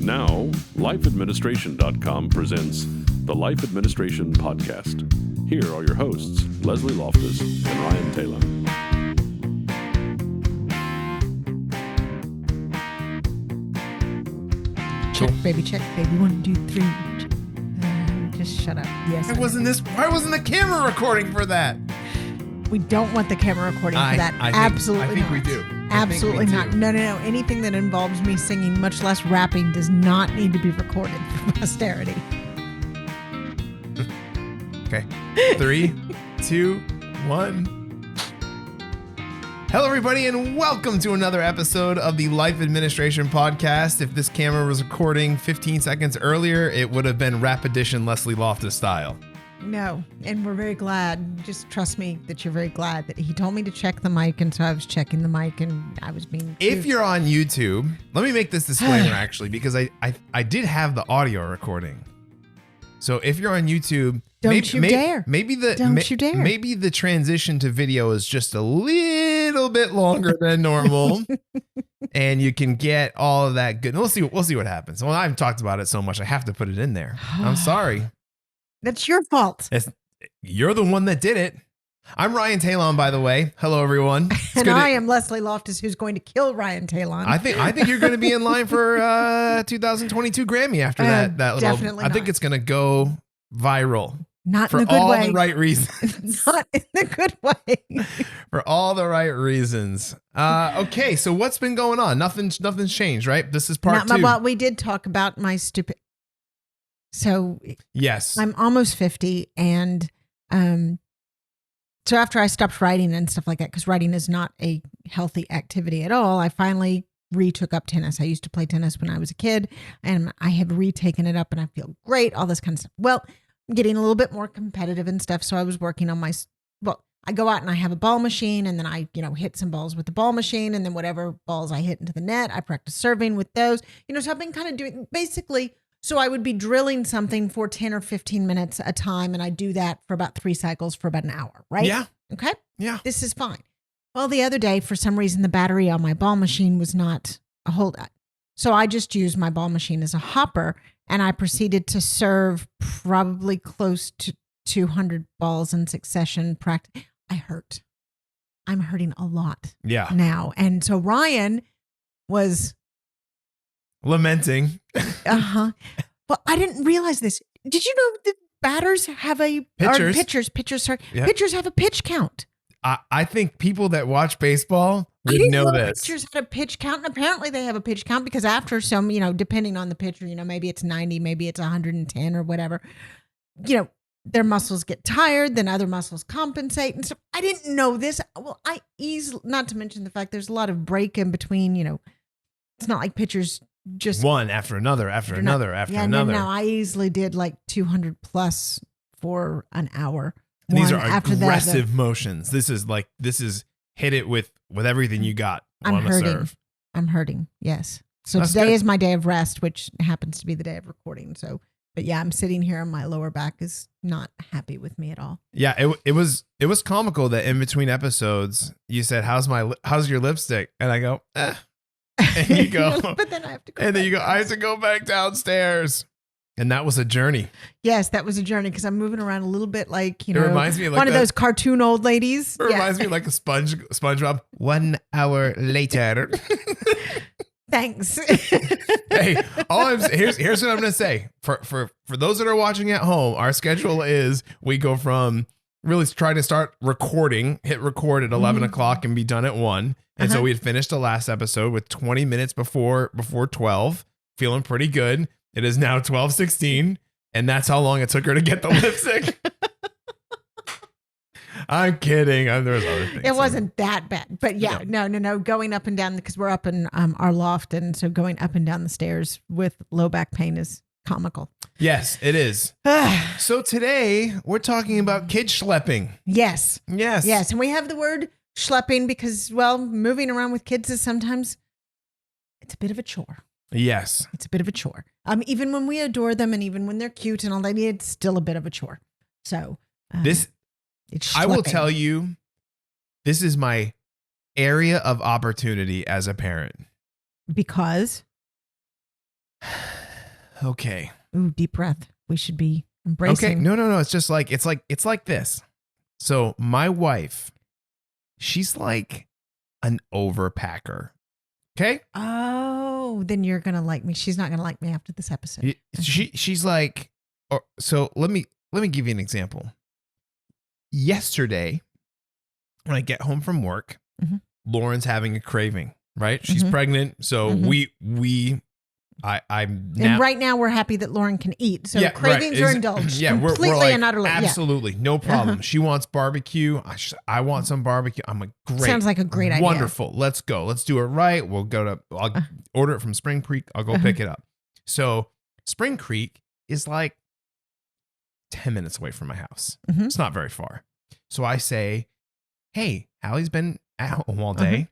Now, lifeadministration.com presents the Life Administration Podcast. Here are your hosts, Leslie Loftus and Ryan Taylor. Check, baby, check, baby. 1, 2, 3. Just shut up. Yes. Why wasn't the camera recording for that? We don't want the camera recording for that. Absolutely I think not. we do. Absolutely not. No. Anything that involves me singing, much less rapping, does not need to be recorded for posterity. Okay. 3, 2, 1. Hello, everybody, and welcome to another episode of the Life Administration Podcast. If this camera was recording 15 seconds earlier, it would have been Rap Edition Leslie Loftus style. No, and we're very glad. Just trust me that you're very glad that he told me to check the mic, and so I was checking the mic, and I was being... If you're on YouTube, let me make this disclaimer, actually, because I did have the audio recording. So if you're on YouTube... Don't you dare. Maybe the transition to video is just a little bit longer than normal, and you can get all of that good. We'll see what happens. Well, I've talked about it so much, I have to put it in there. I'm sorry. That's your fault. You're the one that did it. I'm Ryan Taylor, by the way. Hello, everyone. And I am Leslie Loftus, who's going to kill Ryan Taylor. I think you're going to be in line for 2022 Grammy after that little. Definitely I think it's going to go viral. Not for in the good all way. The right reasons. Not in the good way. For all the right reasons. Okay, so what's been going on? Nothing's changed, right? This is part 2. Well, we did talk about my stupid. So yes, I'm almost 50, and so after I stopped writing and stuff like that, because writing is not a healthy activity at all, I finally retook up tennis. I used to play tennis when I was a kid, and I have retaken it up, and I feel great. All this kind of stuff. Well, I'm getting a little bit more competitive and stuff, so I was working on I go out and I have a ball machine, and then I, hit some balls with the ball machine, and then whatever balls I hit into the net, I practice serving with those. So I've been kind of doing basically. So I would be drilling something for 10 or 15 minutes a time, and I do that for about 3 cycles for about an hour, right? Yeah. Okay? Yeah. This is fine. Well, the other day, for some reason, the battery on my ball machine was not a holdout. So I just used my ball machine as a hopper, and I proceeded to serve probably close to 200 balls in succession practice. I'm hurting a lot now. And so Ryan was... lamenting. Well, I didn't realize this. Did you know that batters have pitchers have a pitch count? I think people that watch baseball would know this. Pitchers had a pitch count, and apparently they have a pitch count because after some, depending on the pitcher, maybe it's 90, maybe it's 110 or whatever, their muscles get tired, then other muscles compensate and stuff. I didn't know this. Well, not to mention the fact there's a lot of break in between, it's not like pitchers just one after another. No, I easily did like 200 plus for an hour. And these are aggressive motions. This is hit it with everything you got. I'm hurting. Yes. So that's today is my day of rest, which happens to be the day of recording. So, but yeah, I'm sitting here and my lower back is not happy with me at all. Yeah. It was comical that in between episodes you said, how's your lipstick? And I go, eh. And you go, but then I have to go. And then you go, I have to go back downstairs. And that was a journey. Yes, that was a journey because I'm moving around a little bit like, it reminds me of like one of those cartoon old ladies. It reminds me of like a SpongeBob. 1 hour later. Thanks. Hey, here's what I'm going to say. For those that are watching at home, our schedule is we go from really trying to start recording, hit record at 11 o'clock and be done at 1. And so we had finished the last episode with 20 minutes before 12, feeling pretty good. It is now 12:16, and that's how long it took her to get the lipstick. I'm kidding. There was other things. It wasn't that bad, but yeah, no. Going up and down because we're up in our loft, and so going up and down the stairs with low back pain is comical. Yes, it is. So today we're talking about kid schlepping. Yes, and we have the word schlepping because, well, moving around with kids is sometimes it's a bit of a chore. Yes. It's a bit of a chore. Even when we adore them and even when they're cute and all that, it's still a bit of a chore. So I will tell you, this is my area of opportunity as a parent. Because? Okay. Ooh, deep breath. We should be embracing. Okay. No. It's just like, it's like this. So my wife, she's like an overpacker. Okay. Oh, then you're going to like me. She's not going to like me after this episode. She's like, so let me give you an example. Yesterday, when I get home from work, Lauren's having a craving, right? She's pregnant. So I'm now. And right now we're happy that Lauren can eat. So cravings are indulged. Yeah, completely we're like, and utterly. Absolutely. No problem. She wants barbecue. I want some barbecue. I'm like, great. Sounds like a great idea. Wonderful. Let's go. Let's do it right. I'll order it from Spring Creek. I'll go pick it up. So Spring Creek is like 10 minutes away from my house. It's not very far. So I say, hey, Hallie's been at home all day.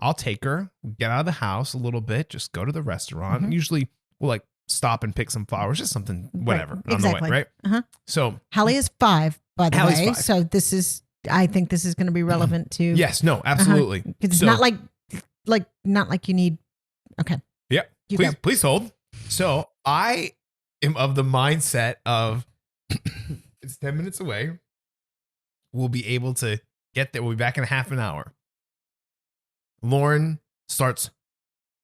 I'll take her, get out of the house a little bit, just go to the restaurant. Usually we'll like stop and pick some flowers, just something, whatever. Right. Exactly. On the way, right? So Hallie is 5, by the Hallie's way. 5. So I think this is going to be relevant to. Yes, no, absolutely. Because it's not like you need. Okay. Yeah. Please hold. So I am of the mindset of it's 10 minutes away. We'll be able to get there. We'll be back in half an hour. Lauren starts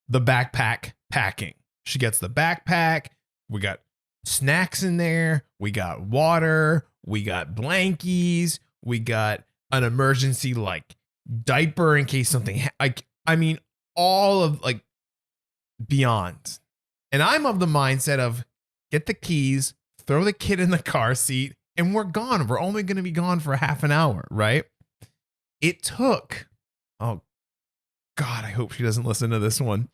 the backpack packing. She gets the backpack. We got snacks in there. We got water. We got blankies. We got an emergency like diaper in case something all of like beyond. And I'm of the mindset of get the keys, throw the kid in the car seat, and we're gone. We're only going to be gone for half an hour, right? It took, oh God, I hope she doesn't listen to this one.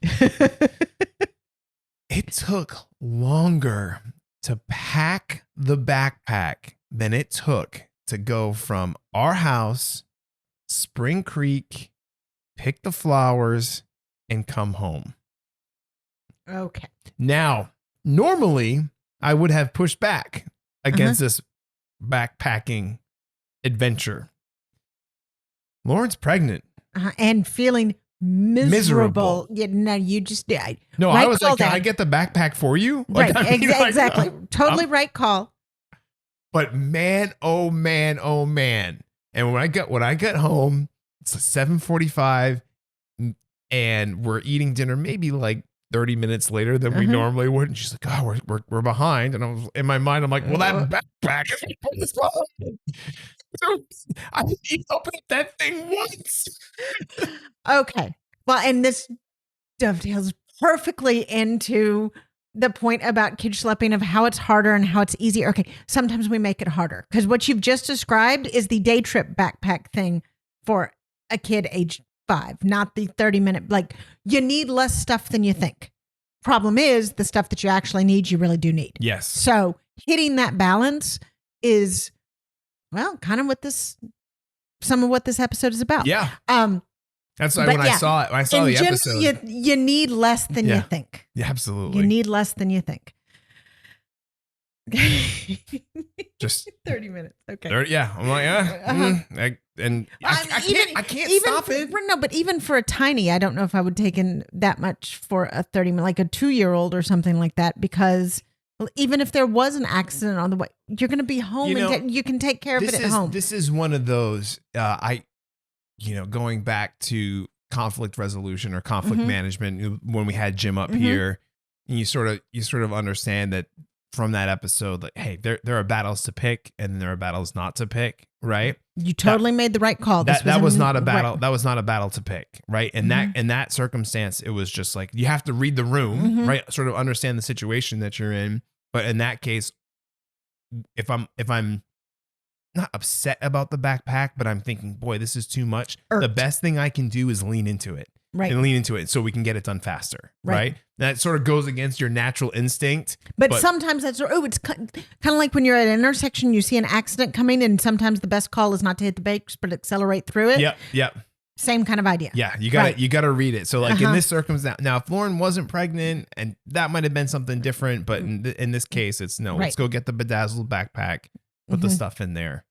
It took longer to pack the backpack than it took to go from our house, Spring Creek, pick the flowers, and come home. Okay. Now, normally I would have pushed back against this backpacking adventure. Lauren's pregnant. And feeling miserable. Yeah, no, you just did. No, right, I was like, can that. I get the backpack for you? Right, Like, I mean, exactly. Totally right call. But man, oh man, oh man. And when I got home, it's 7:45 and we're eating dinner maybe like 30 minutes later than we normally would. And she's like, oh, we're behind. And I was in my mind, I'm like, well, that backpack is I didn't open that thing once. Okay. Well, and this dovetails perfectly into the point about kid schlepping of how it's harder and how it's easier. Okay. Sometimes we make it harder because what you've just described is the day trip backpack thing for a kid age 5, not the 30-minute. Like you need less stuff than you think. Problem is the stuff that you actually need, you really do need. Yes. So hitting that balance is, well, kind of some of what this episode is about. Yeah. That's why when I saw it, when I saw the episode. You need less than you think. Yeah, absolutely. You need less than you think. Just 30 minutes. Okay. 30, yeah. I'm like, I can't stop it. No, but even for a tiny, I don't know if I would take in that much for a 30-minute, like a 2-year-old or something like that, because even if there was an accident on the way, you're going to be home and you can take care of it at home. This is one of those, going back to conflict resolution or conflict management, when we had Jim up here, and you sort of understand that from that episode, like, hey, there are battles to pick and there are battles not to pick, right? You totally made the right call. That was not a battle. Right. That was not a battle to pick, right? And in that circumstance, it was just like you have to read the room, right? Sort of understand the situation that you're in. But in that case, if I'm not upset about the backpack, but I'm thinking, boy, this is too much. The best thing I can do is lean into it. Right. And lean into it so we can get it done faster. Right. That sort of goes against your natural instinct. But sometimes it's kind of like when you're at an intersection, you see an accident coming, and sometimes the best call is not to hit the brakes, but accelerate through it. Yep. Same kind of idea. Yeah. You gotta read it. So like in this circumstance, now if Lauren wasn't pregnant, and that might have been something different, but in this case, it's no, let's go get the bedazzled backpack, put the stuff in there.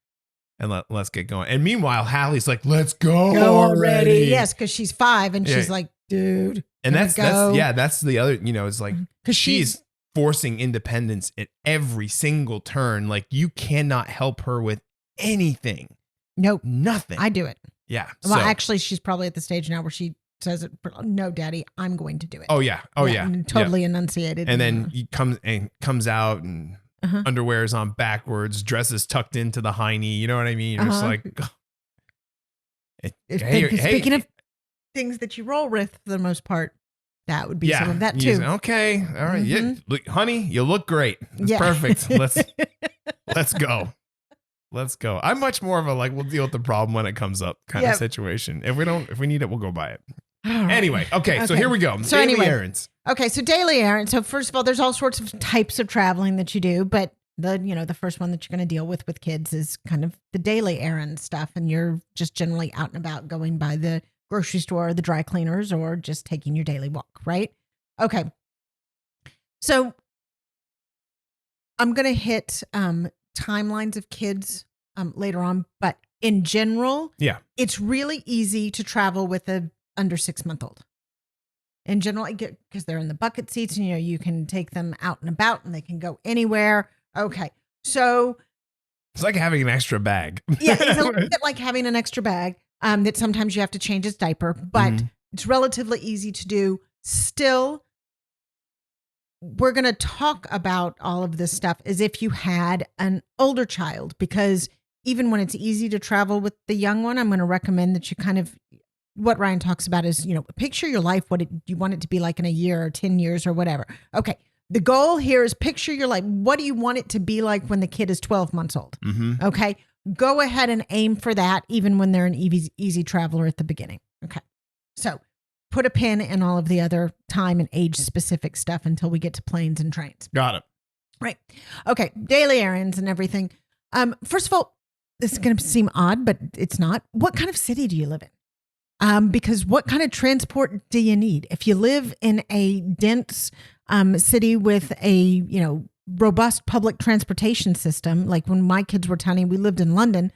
And let's get going. And meanwhile, Hallie's like, let's go already. Yes, because she's 5 and she's like, dude. And that's the other, it's like, because she's forcing independence at every single turn. Like you cannot help her with anything. Nope. Nothing. I do it. Yeah. Well, actually, she's probably at the stage now where she says it. No, Daddy, I'm going to do it. Oh yeah. And totally enunciated. And then he comes out and underwear is on backwards, dresses tucked into the hiney. You know what I mean? You're just like, speaking of things that you roll with for the most part, that would be some of that too. Okay. All right. Yeah. Look, honey, you look great. It's perfect. Let's go. Let's go. I'm much more of a we'll deal with the problem when it comes up kind of situation. If we need it, we'll go buy it. Right. Anyway. Okay. So here we go. So daily errands. Okay. So daily errands. So first of all, there's all sorts of types of traveling that you do, but the first one that you're going to deal with kids is kind of the daily errand stuff. And you're just generally out and about going by the grocery store, the dry cleaners, or just taking your daily walk, right? Okay. So I'm going to hit timelines of kids later on, but in general, it's really easy to travel with a under 6-month-old. In general, because they're in the bucket seats and you can take them out and about and they can go anywhere. Okay. So it's like having an extra bag. Yeah, it's a little bit like having an extra bag that sometimes you have to change his diaper, but it's relatively easy to do. Still, we're going to talk about all of this stuff as if you had an older child, because even when it's easy to travel with the young one, I'm going to recommend that you kind of, what Ryan talks about is, picture your life, you want it to be like in a year or 10 years or whatever. Okay. The goal here is picture your life. What do you want it to be like when the kid is 12 months old? Okay. Go ahead and aim for that, even when they're an easy traveler at the beginning. Okay. So put a pin in all of the other time and age specific stuff until we get to planes and trains. Got it. Right. Okay. Daily errands and everything. First of all, this is going to seem odd, but it's not. What kind of city do you live in? Because what kind of transport do you need? If you live in a dense city with a, robust public transportation system, like when my kids were tiny, we lived in London,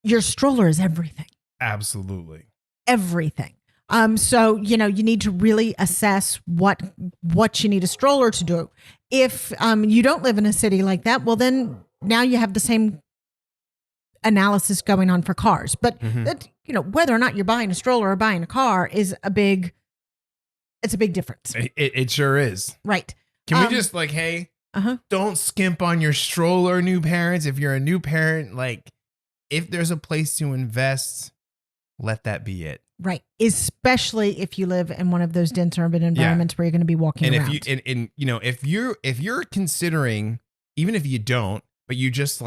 your stroller is everything. Absolutely. Everything. So, you need to really assess what you need a stroller to do. If you don't live in a city like that, well, then now you have the same analysis going on for cars. But that, whether or not you're buying a stroller or buying a car it's a big difference. It sure is. Right. Can we just hey, don't skimp on your stroller, new parents. If you're a new parent, if there's a place to invest, let that be it. Right. Especially if you live in one of those dense urban environments where you're going to be walking around. If you're considering, even if you don't, but you just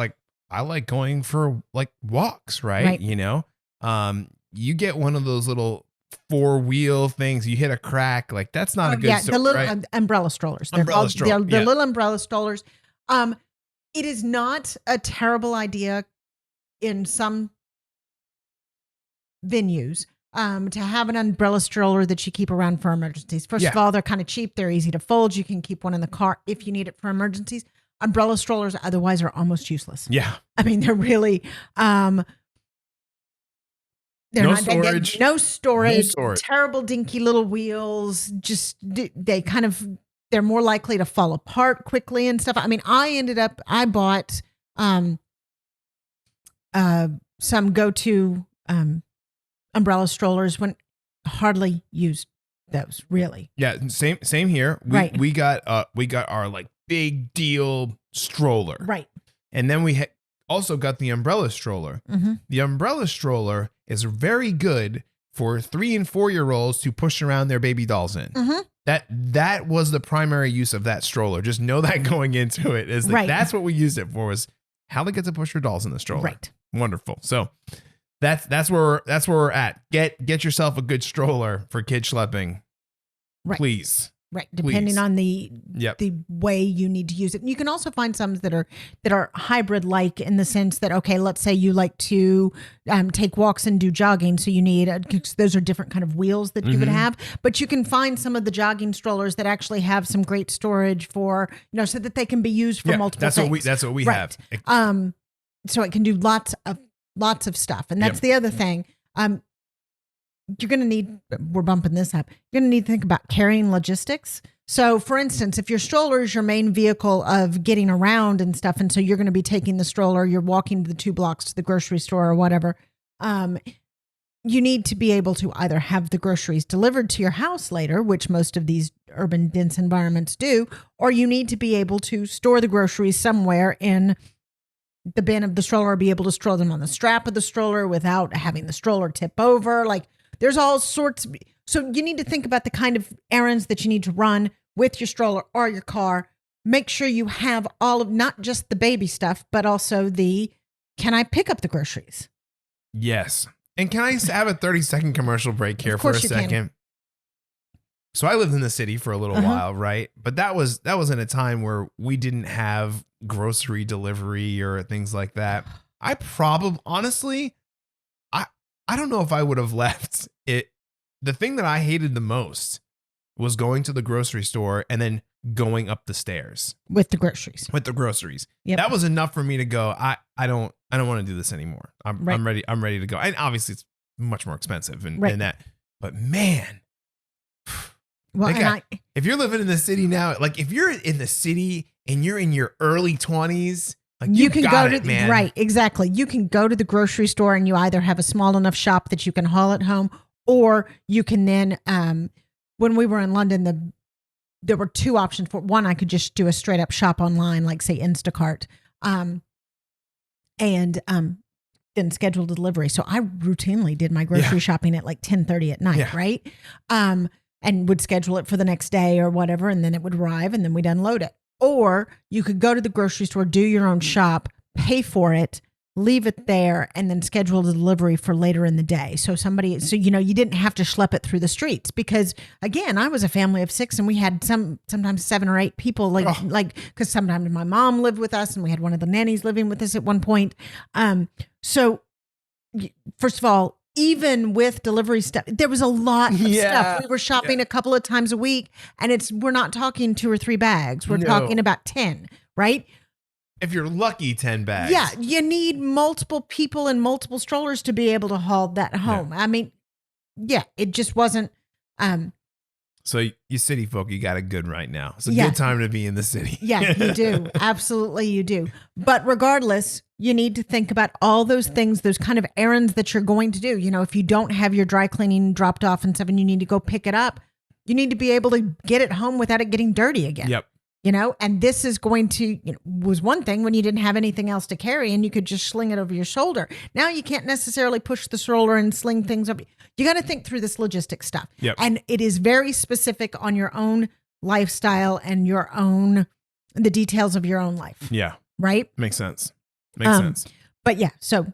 I like going for walks, right? You get one of those little 4-wheel things, you hit a crack, that's not a good the little umbrella strollers. They're little umbrella strollers. It is not a terrible idea in some venues to have an umbrella stroller that you keep around for emergencies. First of all, they're kind of cheap. They're easy to fold. You can keep one in the car if you need it for emergencies. Umbrella strollers otherwise are almost useless. Yeah. I mean, they're really, no storage. No storage. Terrible dinky little wheels. Just they're more likely to fall apart quickly and stuff. I mean, I bought some go-to umbrella strollers when hardly used those, really. Yeah, same here. We got our big deal stroller. Right. And then we also got the umbrella stroller. The umbrella stroller is very good for 3 and 4-year-olds to push around their baby dolls in. That was the primary use of that stroller. Just know that going into it is that's what we used it for, was Hallie gets to push her dolls in the stroller. Right. Wonderful. So that's where we're at. Get yourself a good stroller for kid schlepping. Right. Please. Right. Depending on the way you need to use it. And you can also find some that are hybrid, like in the sense that, okay, let's say you like to take walks and do jogging. So you need, those are different kind of wheels that you would have, but you can find some of the jogging strollers that actually have some great storage for, so that they can be used for multiple things. That's what we have. So it can do lots of stuff. And that's the other thing. you're going to need, we're bumping this up, you're going to need to think about carrying logistics. So for instance, if your stroller is your main vehicle of getting around and stuff, and so you're going to be taking the stroller, you're walking the 2 blocks to the grocery store or whatever, you need to be able to either have the groceries delivered to your house later, which most of these urban dense environments do, or you need to be able to store the groceries somewhere in the bin of the stroller, or be able to store them on the strap of the stroller without having the stroller tip over. Like there's all sorts. So you need to think about the kind of errands that you need to run with your stroller or your car. Make sure you have all of, not just the baby stuff, but also can I pick up the groceries? Yes. And can I have a 30-second commercial break here for a second? Can. So I lived in the city for a little while, right? But that was in a time where we didn't have grocery delivery or things like that. I probably, honestly, I don't know if I would have left it. The thing that I hated the most was going to the grocery store and then going up the stairs with the groceries. Yep. That was enough for me to go, I don't want to do this anymore. I'm ready to go. And obviously it's much more expensive and that, but man, well, if you're living in the city now, like if you're in the city and you're in your early 20s, like you can go to man. Right, exactly. You can go to the grocery store and you either have a small enough shop that you can haul it home, or you can then, when we were in London, there were 2 options. For one, I could just do a straight up shop online, like say Instacart, and then schedule delivery. So I routinely did my grocery shopping at like 10:30 at night, right? And would schedule it for the next day or whatever, and then it would arrive, and then we'd unload it. Or you could go to the grocery store, do your own shop, pay for it, leave it there, and then schedule the delivery for later in the day. So you didn't have to schlep it through the streets, because again, I was a family of 6 and we had sometimes 7 or 8 people, because sometimes my mom lived with us and we had one of the nannies living with us at one point. So first of all, even with delivery stuff, there was a lot of stuff. We were shopping a couple of times a week, and we're not talking 2 or 3 bags. We're talking about 10, right? If you're lucky, 10 bags. Yeah, you need multiple people and multiple strollers to be able to haul that home. Yeah. I mean, it just wasn't. So you city folk, you got it good right now. It's a good time to be in the city. Yeah, you do. Absolutely, you do. But regardless, you need to think about all those things, those kind of errands that you're going to do. You know, if you don't have your dry cleaning dropped off and stuff and you need to go pick it up, you need to be able to get it home without it getting dirty again. Yep. You know, and this is going to, was one thing when you didn't have anything else to carry and you could just sling it over your shoulder. Now you can't necessarily push the stroller and sling things over. You got to think through this logistic stuff. Yep. And it is very specific on your own lifestyle and the details of your own life. Yeah. Right? Makes sense. Makes sense. But yeah, so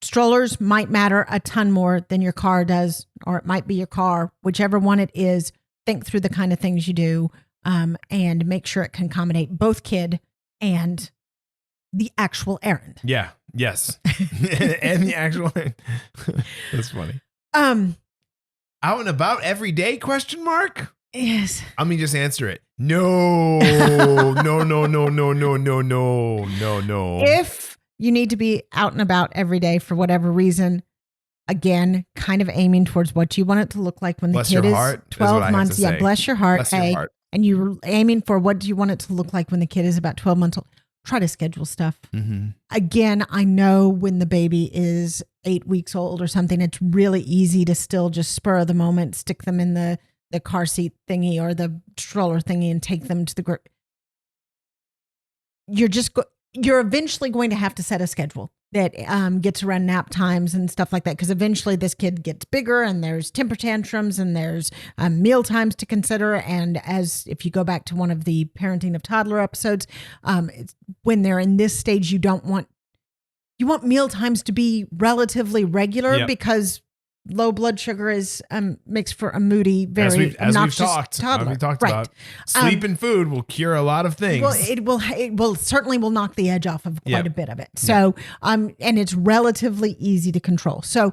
strollers might matter a ton more than your car does, or it might be your car, whichever one it is. Think through the kind of things you do. And make sure it can accommodate both kid and the actual errand. Yeah. Yes. And the actual errand. That's funny. Out and about every day? Question mark. Yes. Let me just answer it. No. No. If you need to be out and about every day for whatever reason, again, kind of aiming towards what you want it to look like when the kid is 12 months. Yeah, bless your heart. Bless your heart. And you're aiming for what do you want it to look like when the kid is about 12 months old. Try to schedule stuff. Mm-hmm. Again, I know when the baby is 8 weeks old or something, it's really easy to still just spur of the moment, stick them in the car seat thingy or the stroller thingy and take them to the you're eventually going to have to set a schedule that gets around nap times and stuff like that, because eventually this kid gets bigger and there's temper tantrums and there's meal times to consider. And as if you go back to one of the parenting of toddler episodes, when they're in this stage, you want meal times to be relatively regular, because low blood sugar is makes for a moody, very obnoxious toddler. As we've talked about, sleep and food will cure a lot of things. Well, it will certainly will knock the edge off of quite a bit of it. So, and it's relatively easy to control. So,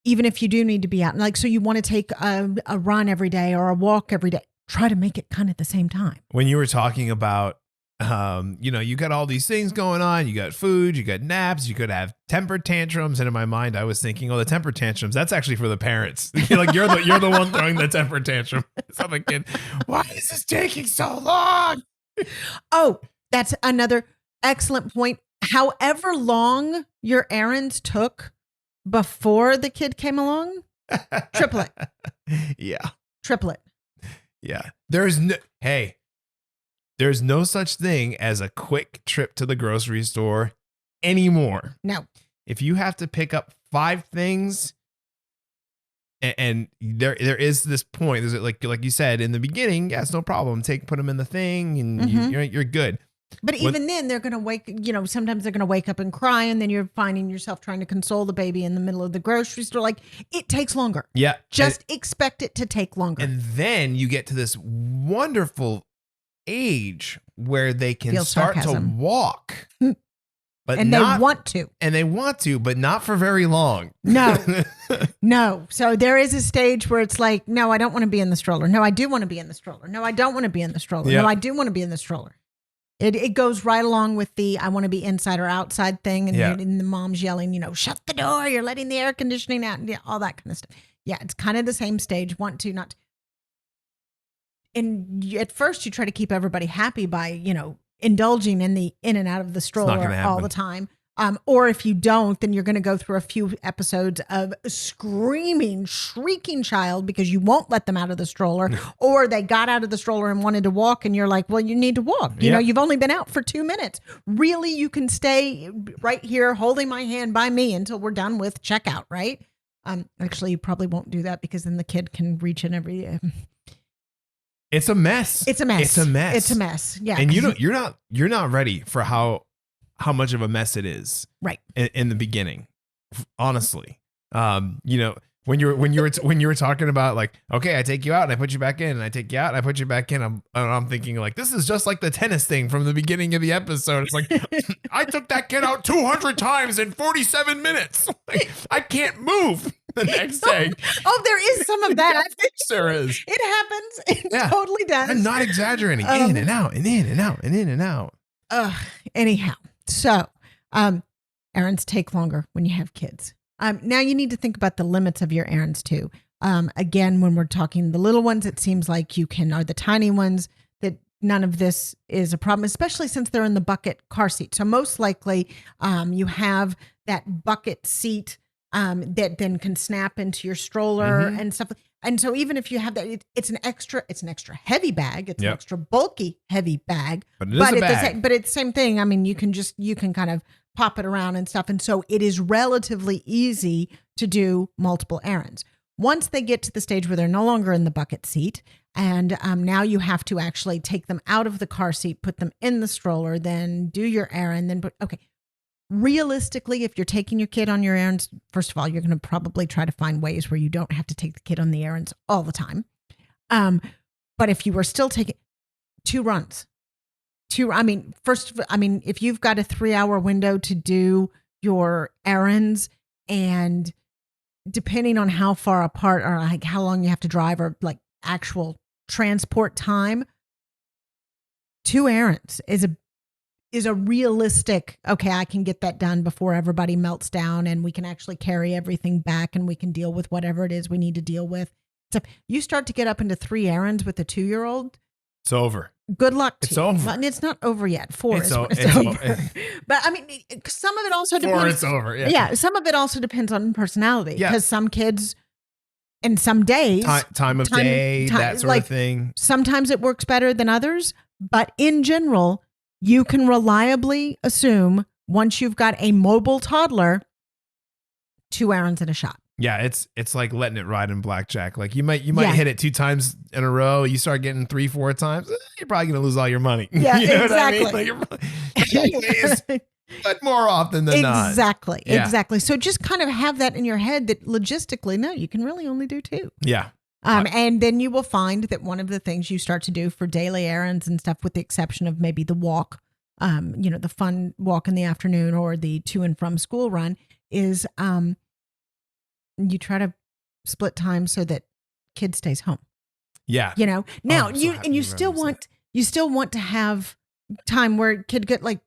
even if you do need to be out, so you want to take a run every day or a walk every day, try to make it kind of at the same time. When you were talking about You got all these things going on. You got food, you got naps, you could have temper tantrums. And in my mind, I was thinking, oh, the temper tantrums, that's actually for the parents. Like you're the one throwing the temper tantrum. It's not the kid. Why is this taking so long? Oh, that's another excellent point. However long your errands took before the kid came along, triplet. Yeah. Triplet. Yeah. There's no such thing as a quick trip to the grocery store anymore. No. If you have to pick up 5 things, and there is this point, there's like you said in the beginning, yes, no problem. Put them in the thing, and you're good. But even then, they're going to wake. Sometimes they're going to wake up and cry, and then you're finding yourself trying to console the baby in the middle of the grocery store. Like, it takes longer. Yeah, just expect it to take longer. And then you get to this wonderful age where they can start to walk. But they want to, but not for very long. No, no. So there is a stage where it's like, no, I don't want to be in the stroller. No, I do want to be in the stroller. No, I don't want to be in the stroller. Yep. No, I do want to be in the stroller. It goes right along with the I want to be inside or outside thing. And the mom's yelling, shut the door. You're letting the air conditioning out. And all that kind of stuff. Yeah, it's kind of the same stage. Want to, not to. And at first you try to keep everybody happy by, indulging in the in and out of the stroller all the time. Or if you don't, then you're going to go through a few episodes of screaming, shrieking child because you won't let them out of the stroller, or they got out of the stroller and wanted to walk, and you're like, well, you need to walk. You've only been out for 2 minutes. Really, you can stay right here holding my hand by me until we're done with checkout, right? Actually, you probably won't do that because then the kid can reach in every... It's a mess. It's a mess. Yeah. And you're not ready for how much of a mess it is. Right. In the beginning. Honestly. When you were talking about like, okay, I take you out and I put you back in, and I take you out and I put you back in. I'm thinking like, this is just like the tennis thing from the beginning of the episode. It's like, I took that kid out 200 times in 47 minutes. Like, I can't move the next day. Oh, there is some of that. I think there is. It happens. It totally does. I'm not exaggerating. In and out and in and out and in and out. Anyhow, so errands take longer when you have kids. Now you need to think about the limits of your errands too. Again, when we're talking the little ones, it seems like are the tiny ones that none of this is a problem, especially since they're in the bucket car seat. So most likely you have that bucket seat that then can snap into your stroller and stuff. And so even if you have that, it's an extra heavy bag. It's an extra bulky heavy bag. But it is a bag. But it's the same thing. I mean, you can kind of pop it around and stuff. And so it is relatively easy to do multiple errands. Once they get to the stage where they're no longer in the bucket seat, and now you have to actually take them out of the car seat, put them in the stroller, then do your errand, okay. Realistically, if you're taking your kid on your errands, first of all, you're going to probably try to find ways where you don't have to take the kid on the errands all the time. But if you were still taking 2 runs, if you've got a 3-hour window to do your errands, and depending on how far apart or like how long you have to drive or like actual transport time, 2 errands is a realistic, okay, I can get that done before everybody melts down and we can actually carry everything back and we can deal with whatever it is we need to deal with. So you start to get up into 3 errands with a 2-year-old. It's over. Good luck to it's you. Over. And it's not over yet. 4 is when it's over. But I mean, some of it also depends. 4, it's over. Yeah. Yeah. Some of it also depends on personality. Because some kids and some days. Time of day, that sort of thing. Sometimes it works better than others. But in general, you can reliably assume once you've got a mobile toddler, 2 errands and a shot. Yeah, it's like letting it ride in blackjack. Like you might hit it 2 times in a row. You start getting 3-4 times, you're probably gonna lose all your money. Yeah, you know exactly. What I mean? But more often than not. Exactly. So just kind of have that in your head that logistically, no, you can really only do 2. Yeah. And then you will find that one of the things you start to do for daily errands and stuff, with the exception of maybe the walk, the fun walk in the afternoon or the to and from school run, is you try to split time so that kid stays home. Yeah. Now you still want to have time where kid get like,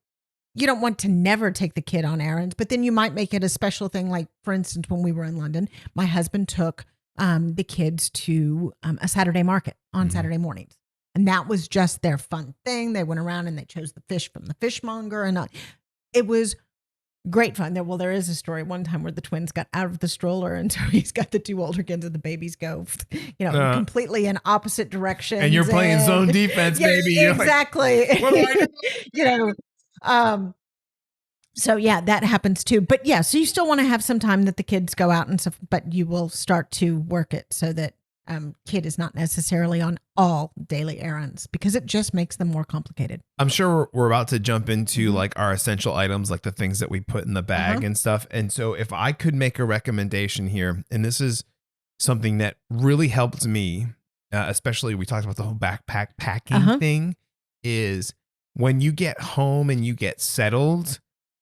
you don't want to never take the kid on errands, but then you might make it a special thing. Like, for instance, when we were in London, my husband took the kids to a Saturday market on Saturday mornings. And that was just their fun thing. They went around and they chose the fish from the fishmonger. And it was great fun. There is a story one time where the twins got out of the stroller. And so he's got the two older kids and the babies go, completely in opposite directions. And you're playing zone defense, baby. You're exactly. Like, what do I do? So yeah, that happens too. But yeah, so you still want to have some time that the kids go out and stuff, but you will start to work it so that kid is not necessarily on all daily errands because it just makes them more complicated. I'm sure we're about to jump into like our essential items, like the things that we put in the bag and stuff. And so if I could make a recommendation here, and this is something that really helped me, especially we talked about the whole backpack packing thing, is when you get home and you get settled,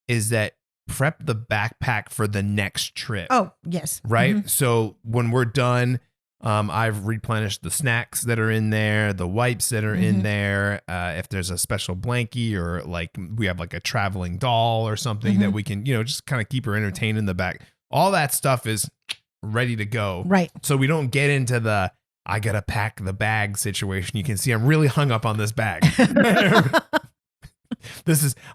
is that prep the backpack for the next trip. Oh, yes. Right. So when we're done, I've replenished the snacks that are in there, the wipes that are in there. If there's a special blankie or like we have like a traveling doll or something that we can, just kind of keep her entertained in the back. All that stuff is ready to go. Right. So we don't get into the, I got to pack the bag situation. You can see I'm really hung up on this bag.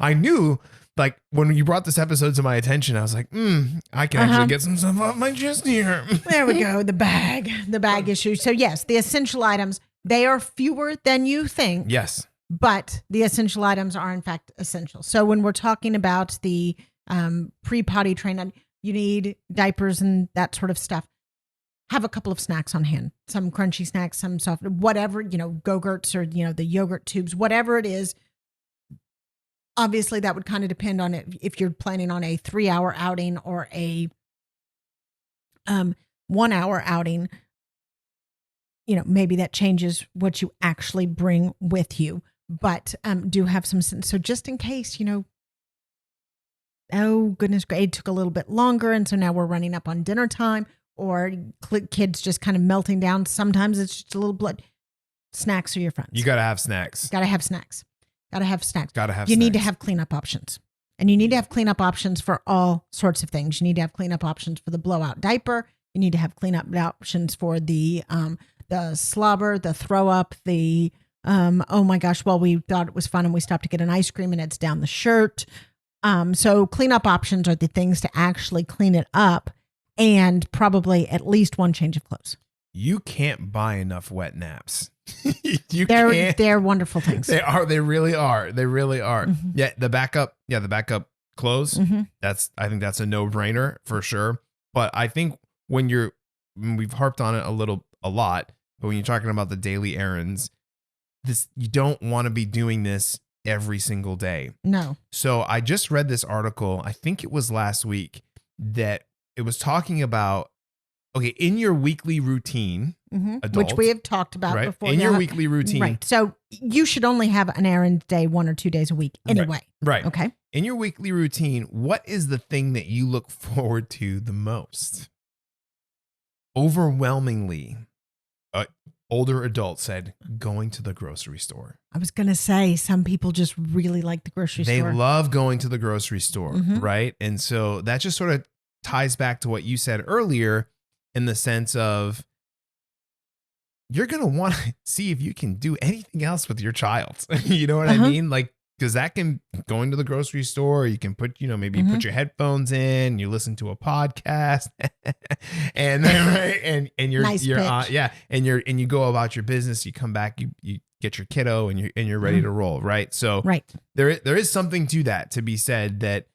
I knew like when you brought this episode to my attention, I was like, I can actually get some stuff off my chest here. There we go. The bag issue. So yes, the essential items, they are fewer than you think. Yes. But the essential items are in fact essential. So when we're talking about the pre-potty training, you need diapers and that sort of stuff. Have a couple of snacks on hand, some crunchy snacks, some soft, whatever, Go-Gurts or, the yogurt tubes, whatever it is. Obviously, that would kind of depend on it if you're planning on a 3-hour outing or a 1-hour outing. Maybe that changes what you actually bring with you. But do have some. So just in case, oh, goodness, it took a little bit longer. And so now we're running up on dinner time or kids just kind of melting down. Sometimes it's just a little blood. Snacks are your friends. You got to have snacks. Got to have snacks. Gotta have snacks. You need to have cleanup options. And you need to have cleanup options for all sorts of things. You need to have cleanup options for the blowout diaper. You need to have cleanup options for the slobber, the throw up, the oh my gosh, well, we thought it was fun and we stopped to get an ice cream and it's down the shirt. So cleanup options are the things to actually clean it up and probably at least one change of clothes. You can't buy enough wet naps. They're wonderful things. They are. They really are. They really are. Yeah. The backup clothes. I think that's a no-brainer for sure. But I think we've harped on it a lot, but when you're talking about the daily errands, you don't want to be doing this every single day. No. So I just read this article, I think it was last week, that it was talking about, okay, in your weekly routine, adult, which we have talked about before. In your weekly routine. Right. So you should only have an errand day 1 or 2 days a week anyway. Right. Okay. In your weekly routine, what is the thing that you look forward to the most? Overwhelmingly, older adults said going to the grocery store. I was going to say some people just really like the grocery store. They love going to the grocery store, right? And so that just sort of ties back to what you said earlier in the sense of you're going to want to see if you can do anything else with your child. You know what I mean? Like, because that can going to the grocery store, you can put, maybe put your headphones in, you listen to a podcast and then, and you're, nice you're and you go about your business, you come back, you get your kiddo and you're ready to roll. Right. So there is something to that to be said that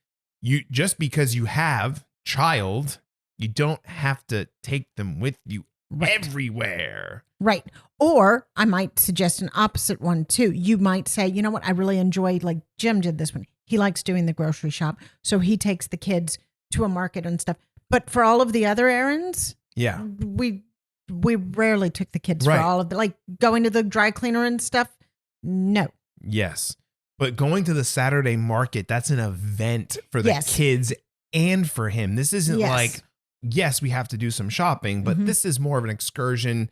you, just because you have child, you don't have to take them with you everywhere. Right. Or I might suggest an opposite one too. You might say, you know what? I really enjoy, like Jim did this one. He likes doing the grocery shop. So he takes the kids to a market and stuff. But for all of the other errands, we rarely took the kids for all of the, like going to the dry cleaner and stuff. No. Yes. But going to the Saturday market, that's an event for the kids and for him. This isn't like, yes, we have to do some shopping, but this is more of an excursion.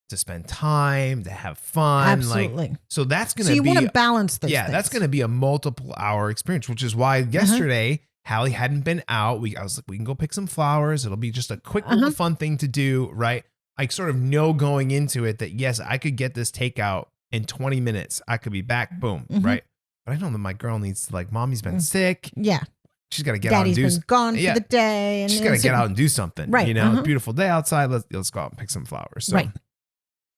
to spend time, to have fun. Absolutely. So that's going So to you be, want to balance those yeah, things. that's going to be a multiple hour experience, which is why yesterday Hallie hadn't been out. I was like, we can go pick some flowers. It'll be just a quick little fun thing to do. Right. I sort of know going into it that yes, I could get this takeout in 20 minutes. I could be back. Boom. Right. But I know that my girl needs to, like, mommy's been sick. Yeah. She's got to get Daddy's out and do been gone for the day. And she's got to get out and do something. Right. You know, beautiful day outside. Let's go out and pick some flowers. So right.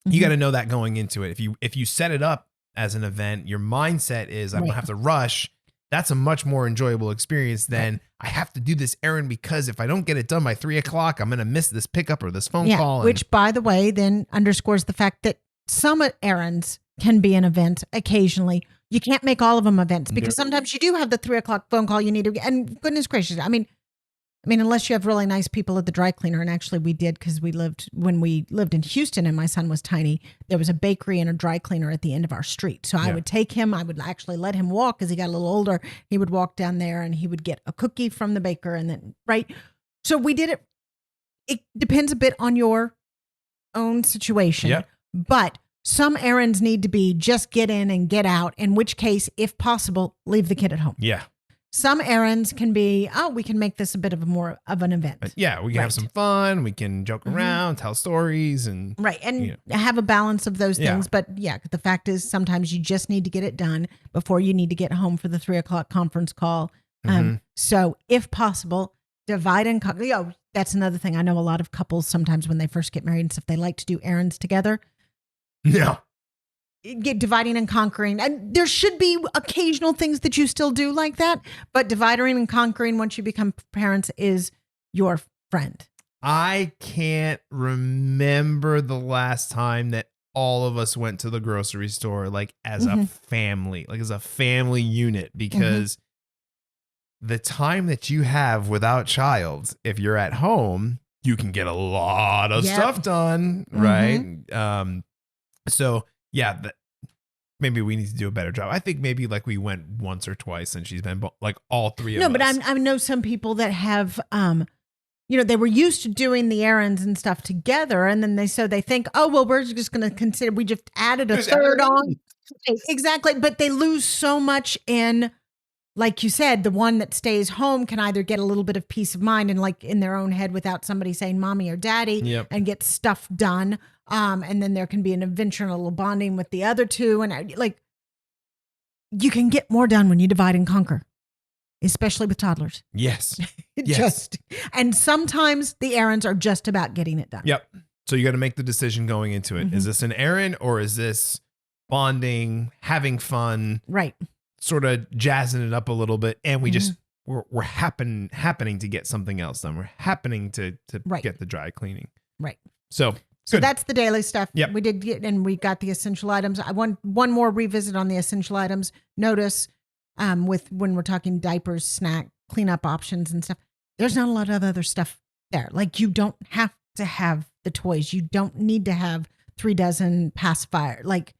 you got to know that going into it. If you set it up as an event, your mindset is I'm gonna have to rush. That's a much more enjoyable experience than I have to do this errand because if I don't get it done by 3:00, I'm gonna miss this pickup or this phone call. Which, by the way, then underscores the fact that some errands can be an event occasionally. You can't make all of them events because sometimes you do have the 3:00 phone call you need to. And goodness gracious, I mean, unless you have really nice people at the dry cleaner, and actually we did because when we lived in Houston and my son was tiny, there was a bakery and a dry cleaner at the end of our street. So I would take him, I would actually let him walk as he got a little older. He would walk down there and he would get a cookie from the baker and then, right. So we did it. It depends a bit on your own situation, but some errands need to be just get in and get out, in which case, if possible, leave the kid at home. Yeah. Some errands can be, we can make this a bit of more of an event. Yeah, we can have some fun. We can joke around, tell stories, and and have a balance of those things. But the fact is, sometimes you just need to get it done before you need to get home for the 3:00 conference call. So, if possible, divide and conquer. That's another thing. I know a lot of couples sometimes when they first get married and stuff, they like to do errands together. Yeah. Get dividing and conquering. And there should be occasional things that you still do like that, but dividing and conquering once you become parents is your friend. I can't remember the last time that all of us went to the grocery store like as a family, like as a family unit, because the time that you have without child, if you're at home, you can get a lot of stuff done, right? So yeah, maybe we need to do a better job. I think maybe like we went once or twice and she's been like all three of us. No, but I know some people that have, they were used to doing the errands and stuff together. And then they think, oh, well, we're just going to consider, we just added a third on. Exactly. But they lose so much in, like you said, the one that stays home can either get a little bit of peace of mind and like in their own head without somebody saying mommy or daddy and get stuff done. And then there can be an adventure and a little bonding with the other two. And like, you can get more done when you divide and conquer, especially with toddlers. Yes. And sometimes the errands are just about getting it done. Yep. So you got to make the decision going into it. Is this an errand or is this bonding, having fun? Right. Sort of jazzing it up a little bit. And we we're happening to get something else done. We're happening to get the dry cleaning. Right. So that's the daily stuff. Yep. We did get, and we got the essential items. I want one more revisit on the essential items. Notice with when we're talking diapers, snack, cleanup options and stuff, there's not a lot of other stuff there. Like you don't have to have the toys. You don't need to have 3 dozen pacifier. Like,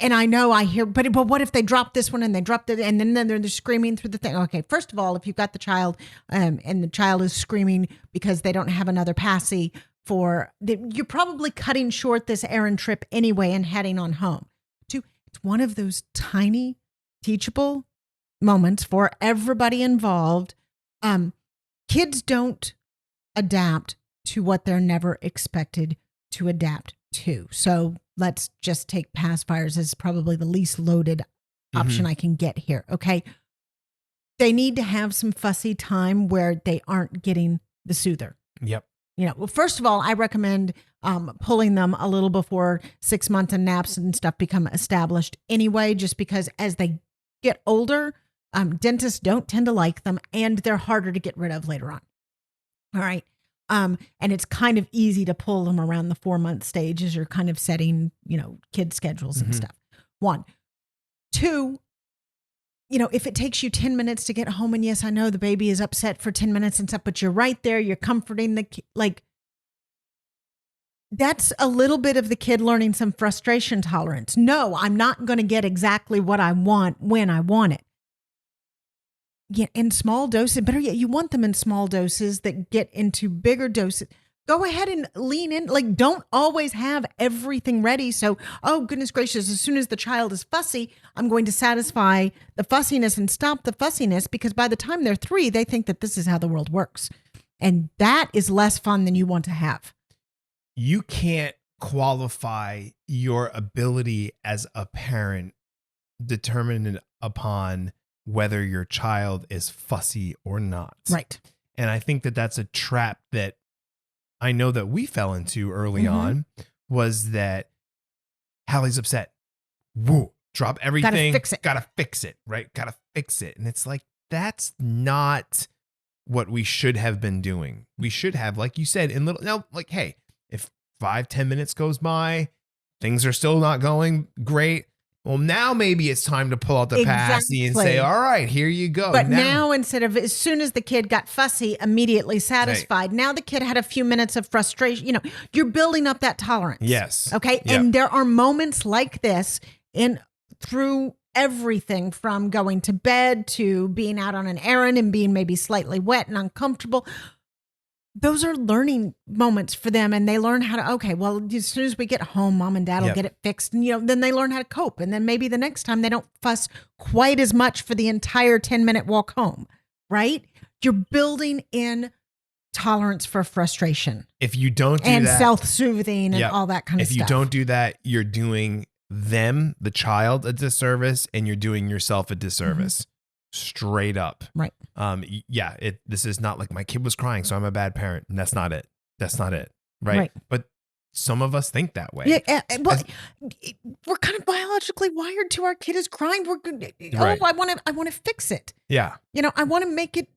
and I know I hear, but what if they drop this one and they dropped it and then they're screaming through the thing? Okay, first of all, if you've got the child and the child is screaming because they don't have another passy you're probably cutting short this errand trip anyway and heading on home. Two, it's one of those tiny teachable moments for everybody involved. Kids don't adapt to what they're never expected to adapt to. So let's just take pacifiers as probably the least loaded option I can get here. Okay. They need to have some fussy time where they aren't getting the soother. Yep. Well, first of all, I recommend pulling them a little before 6 months and naps and stuff become established anyway, just because as they get older, dentists don't tend to like them and they're harder to get rid of later on. All right. And it's kind of easy to pull them around the 4-month stage as you're kind of setting, kid schedules and stuff. 1, 2, if it takes you 10 minutes to get home, and yes, I know the baby is upset for 10 minutes and stuff, but you're right there, you're comforting the kid, like that's a little bit of the kid learning some frustration tolerance. No, I'm not going to get exactly what I want when I want it. Yeah, in small doses, better yet, you want them in small doses that get into bigger doses. go ahead and lean in. Like, don't always have everything ready. So, oh, goodness gracious, as soon as the child is fussy, I'm going to satisfy the fussiness and stop the fussiness, because by the time they're 3, they think that this is how the world works. And that is less fun than you want to have. You can't qualify your ability as a parent determined upon whether your child is fussy or not. Right. And I think that that's a trap that I know that we fell into early on, was that Hallie's upset. Woo, drop everything. Gotta fix it. Gotta fix it, right? Gotta fix it. And it's like, that's not what we should have been doing. We should have, like you said, like, hey, if 5-10 minutes goes by, things are still not going great. Well, now maybe it's time to pull out the passy and say, all right, here you go. But now instead of, as soon as the kid got fussy, immediately satisfied, now the kid had a few minutes of frustration. You know, you're building up that tolerance. Yes. Okay. Yep. And there are moments like this through everything from going to bed to being out on an errand and being maybe slightly wet and uncomfortable. Those are learning moments for them, and they learn how to, okay, well, as soon as we get home, mom and dad will get it fixed. And, then they learn how to cope. And then maybe the next time they don't fuss quite as much for the entire 10-minute walk home, right? You're building in tolerance for frustration. If you don't do and that, self-soothing and all that kind of stuff. If you don't do that, you're doing them, the child, a disservice, and you're doing yourself a disservice. Straight up. Right. This is not like my kid was crying, so I'm a bad parent. And that's not it. Right. But some of us think that way. Yeah. Well, we're kind of biologically wired to, our kid is crying. We're good. Right. Oh, I want to fix it. Yeah. I want to make it,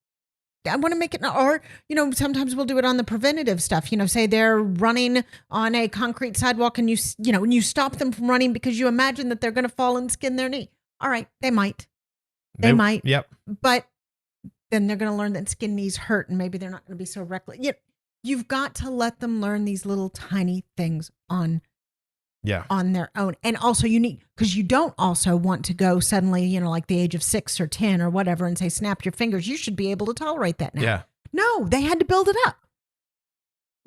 or, sometimes we'll do it on the preventative stuff. Say they're running on a concrete sidewalk and you stop them from running because you imagine that they're going to fall and skin their knee. All right. They might. They might. Yep. But then they're going to learn that skin knees hurt, and maybe they're not going to be so reckless. You've got to let them learn these little tiny things on their own. And also because you don't also want to go suddenly, like the age of 6 or 10 or whatever, and say, snap your fingers. You should be able to tolerate that now. Yeah. No, they had to build it up.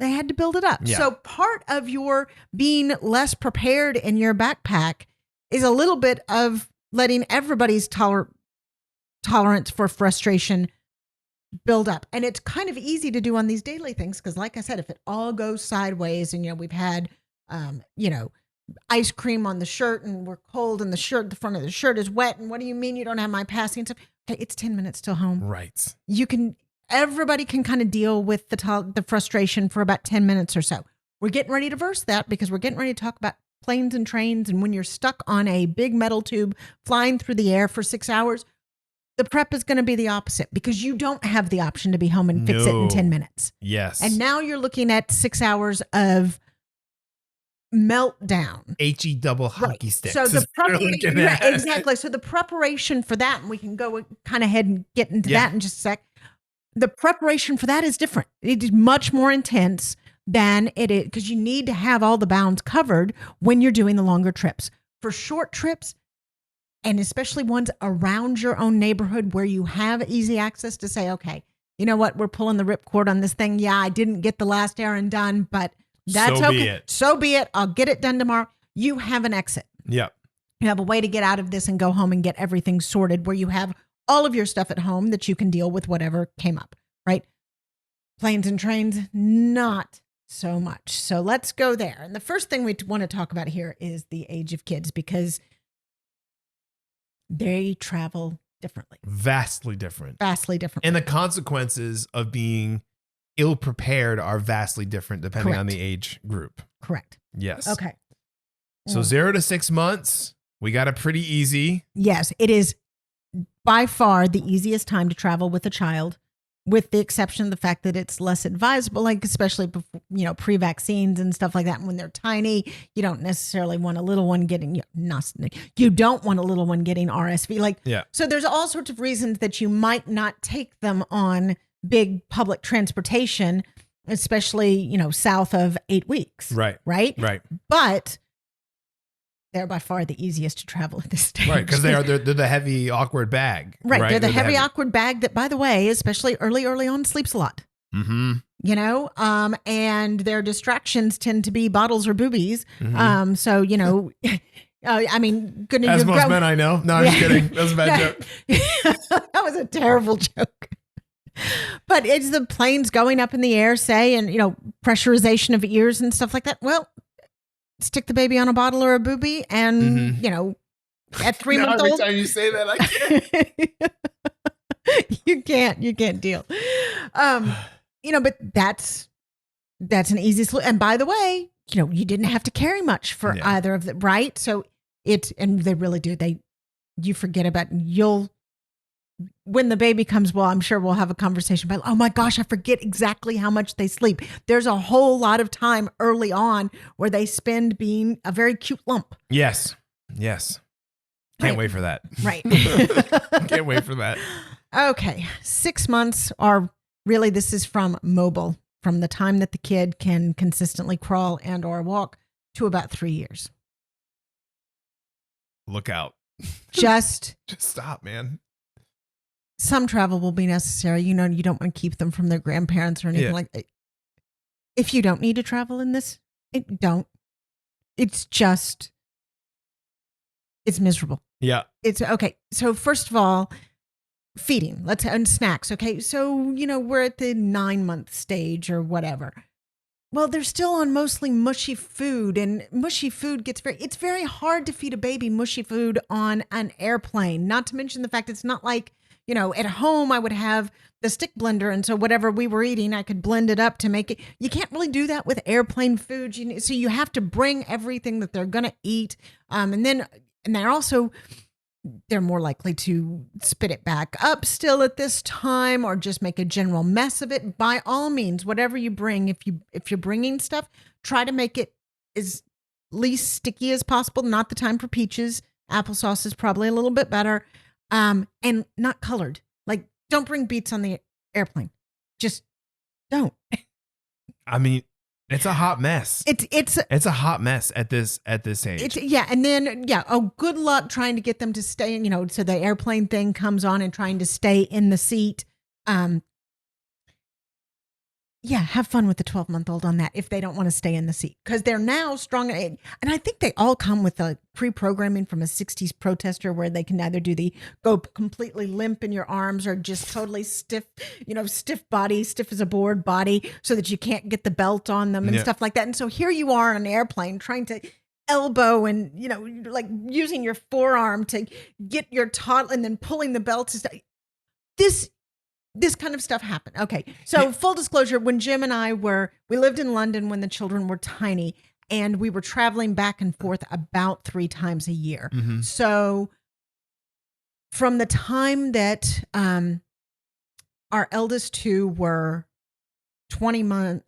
Yeah. So part of your being less prepared in your backpack is a little bit of letting everybody's tolerance for frustration build up. And it's kind of easy to do on these daily things, because like I said, if it all goes sideways and we've had ice cream on the shirt and we're cold and the front of the shirt is wet, and what do you mean you don't have my passy and stuff? Okay, it's 10 minutes till home. Right. Everybody can kind of deal with the frustration for about 10 minutes or so. We're getting ready to verse that, because we're getting ready to talk about planes and trains. And when you're stuck on a big metal tube flying through the air for 6 hours, the prep is going to be the opposite, because you don't have the option to be home and fix it in 10 minutes. Yes. And now you're looking at 6 hours of meltdown. HE double hockey sticks. So exactly. So the preparation for that, and we can go kind of ahead and get into that in just a sec. The preparation for that is different. It is much more intense than it is, because you need to have all the bounds covered when you're doing the longer trips. For short trips, and especially ones around your own neighborhood where you have easy access to say, okay, you know what, we're pulling the ripcord on this thing. Yeah, I didn't get the last errand done, but that's okay. So be it. I'll get it done tomorrow. You have an exit. Yep. You have a way to get out of this and go home and get everything sorted, where you have all of your stuff at home that you can deal with whatever came up, right? Planes and trains, not so much. So let's go there. And the first thing we want to talk about here is the age of kids, because they travel differently. Vastly different. And the consequences of being ill-prepared are vastly different depending on the age group. Correct. Yes. Okay. So 0 to 6 months, we got it pretty easy. Yes, it is by far the easiest time to travel with a child, with the exception of the fact that it's less advisable, like especially before, pre-vaccines and stuff like that. When they're tiny, you don't necessarily want a little one getting, you don't want a little one getting RSV. So there's all sorts of reasons that you might not take them on big public transportation, especially, south of 8 weeks. Right. But they're by far the easiest to travel at this stage. Right, because they're the heavy, awkward bag. Right. They're the heavy, awkward bag that, by the way, especially early on, sleeps a lot. Mm-hmm. You know, and their distractions tend to be bottles or boobies. Mm-hmm. So, you know, I mean, As most men I know. No, I'm just kidding. That was a bad joke. That was a terrible joke. But it's the planes going up in the air, say, and, you know, pressurization of ears and stuff like that. Well, stick the baby on a bottle or a boobie and, you know, at 3 months old. Every time you say that, I can't. You can't deal. You know, but that's an easy solution. And by the way, you know, you didn't have to carry much for either of them, right? So and they really do. You forget about, when the baby comes, well, I'm sure we'll have a conversation about, oh my gosh, I forget exactly how much they sleep. There's a whole lot of time early on where they spend being a very cute lump. Yes. Can't wait for that. Right. Can't wait for that. Okay. 6 months are really, this is from mobile, from the time that the kid can consistently crawl and or walk to about 3 years. Look out. Just stop, man. Some travel will be necessary. You know, you don't want to keep them from their grandparents or anything like that. If you don't need to travel in this, don't. It's miserable. Yeah. It's okay. So first of all, feeding, and snacks. Okay. So, you know, we're at the 9-month stage or whatever. Well, they're still on mostly mushy food, and mushy food it's very hard to feed a baby mushy food on an airplane. Not to mention the fact it's not like, you know, at home I would have the stick blender. And so whatever we were eating, I could blend it up to make it. You can't really do that with airplane food. So you have to bring everything that they're going to eat. And they're more likely to spit it back up still at this time, or just make a general mess of it. By all means, whatever you bring, if you're bringing stuff, try to make it as least sticky as possible. Not the time for peaches. Applesauce is probably a little bit better. And not colored. Like, don't bring beets on the airplane. Just don't. I mean, it's a hot mess. It's a hot mess at this age. And then good luck trying to get them to stay. You know, so the airplane thing comes on and trying to stay in the seat. Have fun with the 12-month-old on that if they don't want to stay in the seat, because they're now strong. And I think they all come with a pre-programming from a 60s protester where they can either go completely limp in your arms or just totally stiff, stiff body, stiff as a board body, so that you can't get the belt on them and stuff like that. And so here you are on an airplane trying to elbow and, like using your forearm to get your toddler and then pulling the belt. This kind of stuff happened. Okay. So full disclosure, when Jim and I we lived in London when the children were tiny, and we were traveling back and forth about 3 times a year. Mm-hmm. So from the time that our eldest 2 were 24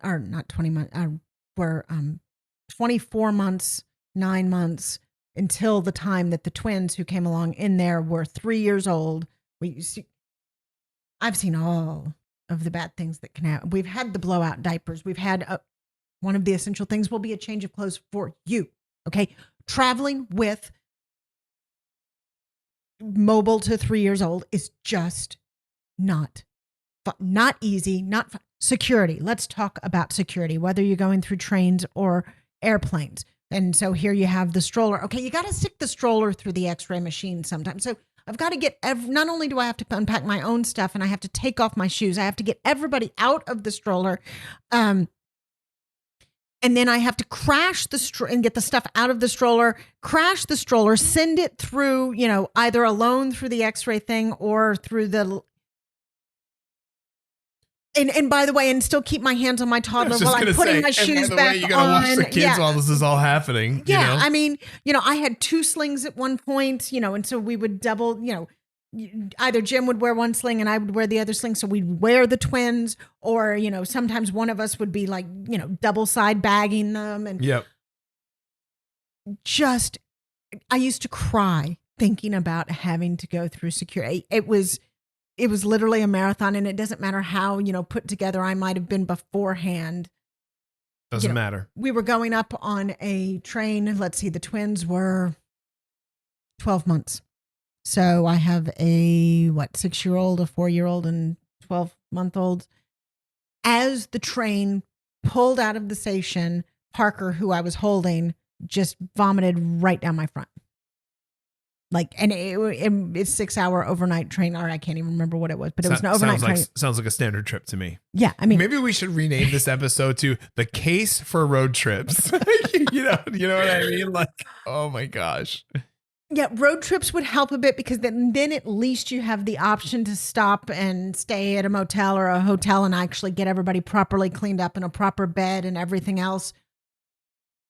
months, 9 months, until the time that the twins who came along in there were 3 years old, I've seen all of the bad things that can happen. We've had the blowout diapers. We've had one of the essential things will be a change of clothes for you. Okay. Traveling with mobile to 3 years old is just not fun, not easy, not fun. Security. Let's talk about security, whether you're going through trains or airplanes. And so here you have the stroller. Okay. You got to stick the stroller through the x-ray machine sometimes. So I've got to get not only do I have to unpack my own stuff and I have to take off my shoes, I have to get everybody out of the stroller. And then I have to crash and get the stuff out of the stroller, crash the stroller, send it through, either alone through the x-ray thing or through the. And by the way, and still keep my hands on my toddler while I'm putting my shoes back on. You gotta watch the kids while this is all happening. Yeah, I mean, I had 2 slings at one point, and so we would double, either Jim would wear one sling and I would wear the other sling. So we'd wear the twins, or, sometimes one of us would be like, double side bagging them. And I used to cry thinking about having to go through security. It was literally a marathon, and it doesn't matter how, put together I might have been beforehand. Doesn't matter. We were going up on a train. Let's see, the twins were 12 months. So I have a 6-year-old, a 4-year-old, and 12-month-old. as the train pulled out of the station, Parker, who I was holding, just vomited right down my front. Like, and it's 6 hour overnight train, or I can't even remember what it was, but it was an overnight train. Sounds like a standard trip to me. Yeah. I mean, maybe we should rename this episode to The Case for Road Trips. you know what I mean? Like, oh my gosh. Yeah. Road trips would help a bit because then at least you have the option to stop and stay at a motel or a hotel and actually get everybody properly cleaned up in a proper bed and everything else.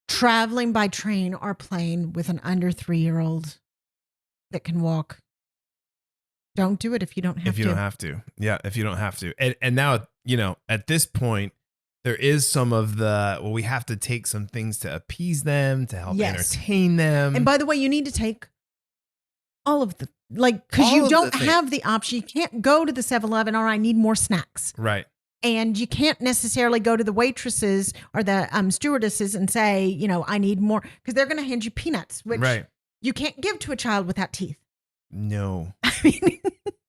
Traveling by train or plane with an under 3-year-old that can walk. Don't do it if you don't have to. If you don't have to. Yeah, if you don't have to. And now, at this point, there is some of we have to take some things to appease them, to help entertain them. And by the way, you need to take all of the, because you don't have the option. You can't go to the 7-Eleven or I need more snacks. Right. And you can't necessarily go to the waitresses or the stewardesses and say, I need more, because they're going to hand you peanuts, which you can't give to a child without teeth. No. I mean,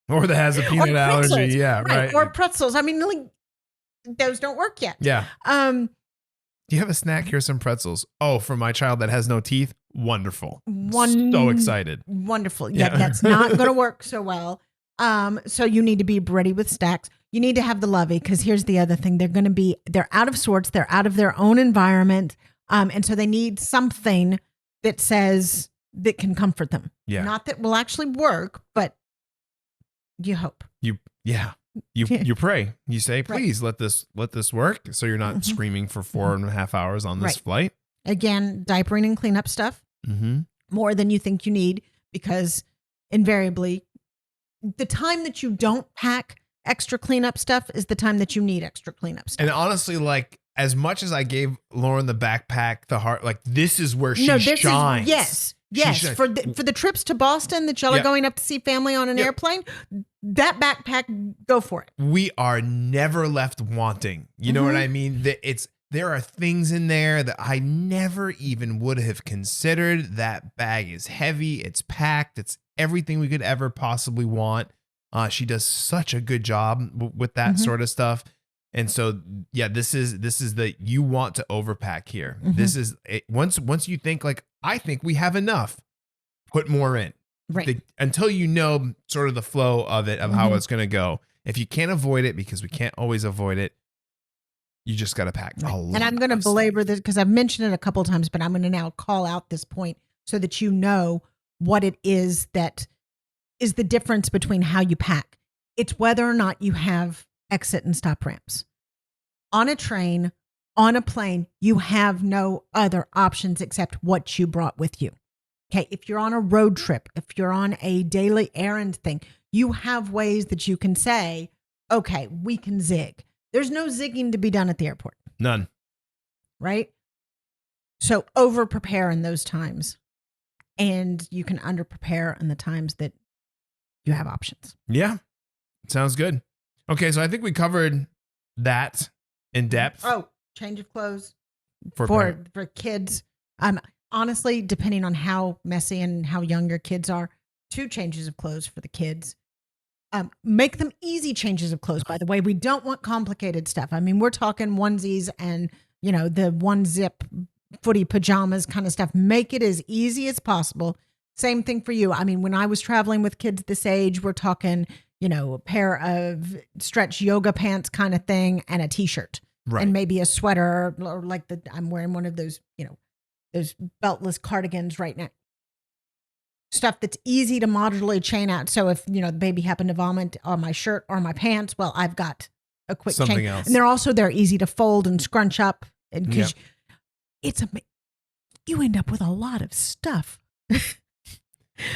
or that has a peanut allergy. Yeah, right. Or pretzels. I mean, those don't work yet. Yeah. Do you have a snack? Here's some pretzels. Oh, for my child that has no teeth? Wonderful. So excited. Wonderful. Yeah, that's not going to work so well. So you need to be ready with snacks. You need to have the lovey, because here's the other thing. They're out of sorts. They're out of their own environment. And so they need something that can comfort them. Yeah. Not that will actually work, but you hope. You pray. You say, please let this work. So you're not screaming for 4.5 hours on this flight. Again, diapering and cleanup stuff. More than you think you need, because invariably the time that you don't pack extra cleanup stuff is the time that you need extra cleanup stuff. And honestly, as much as I gave Lauren the backpack, the heart, this is where she shines. Yes. For the trips to Boston that y'all are going up to see family on an airplane, that backpack, go for it. We are never left wanting. You know what I mean? There are things in there that I never even would have considered. That bag is heavy. It's packed. It's everything we could ever possibly want. She does such a good job with that sort of stuff. And so, this is you want to overpack here. This is once you think I think we have enough, put more in. Right. Until sort of the flow of it, of how it's going to go. If you can't avoid it, because we can't always avoid it, you just got to pack a lot. And I'm going to belabor this because I've mentioned it a couple of times, but I'm going to now call out this point so that you know what it is that is the difference between how you pack. It's whether or not you have exit and stop ramps. On a train, on a plane, you have no other options except what you brought with you. Okay, if you're on a road trip, if you're on a daily errand thing, you have ways that you can say, okay, we can zig. There's no zigging to be done at the airport. None. Right? So over prepare in those times. And you can under prepare in the times that you have options. Yeah. Sounds good. Okay, so I think we covered that in depth. Oh, change of clothes for kids. Honestly, depending on how messy and how young your kids are, 2 changes of clothes for the kids. Make them easy changes of clothes, by the way. We don't want complicated stuff. I mean, we're talking onesies and, the one zip footy pajamas kind of stuff. Make it as easy as possible. Same thing for you. I mean, when I was traveling with kids this age, we're talking, a pair of stretch yoga pants kind of thing and a t-shirt. Right. And maybe a sweater, or I'm wearing one of those, those beltless cardigans right now. Stuff that's easy to modularly chain out. So if, the baby happened to vomit on my shirt or my pants, well, I've got a quick something chain. Else. And they're easy to fold and scrunch up. And because you end up with a lot of stuff.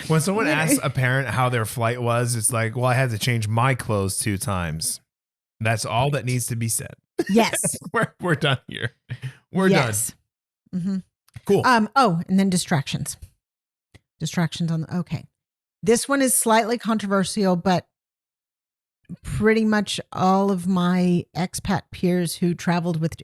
When someone asks a parent how their flight was, it's like, well, I had to change my clothes 2 times. That's all that needs to be said. Yes. We're done here. We're done. Mm-hmm. Cool. And then distractions. Okay. This one is slightly controversial, but pretty much all of my expat peers who traveled with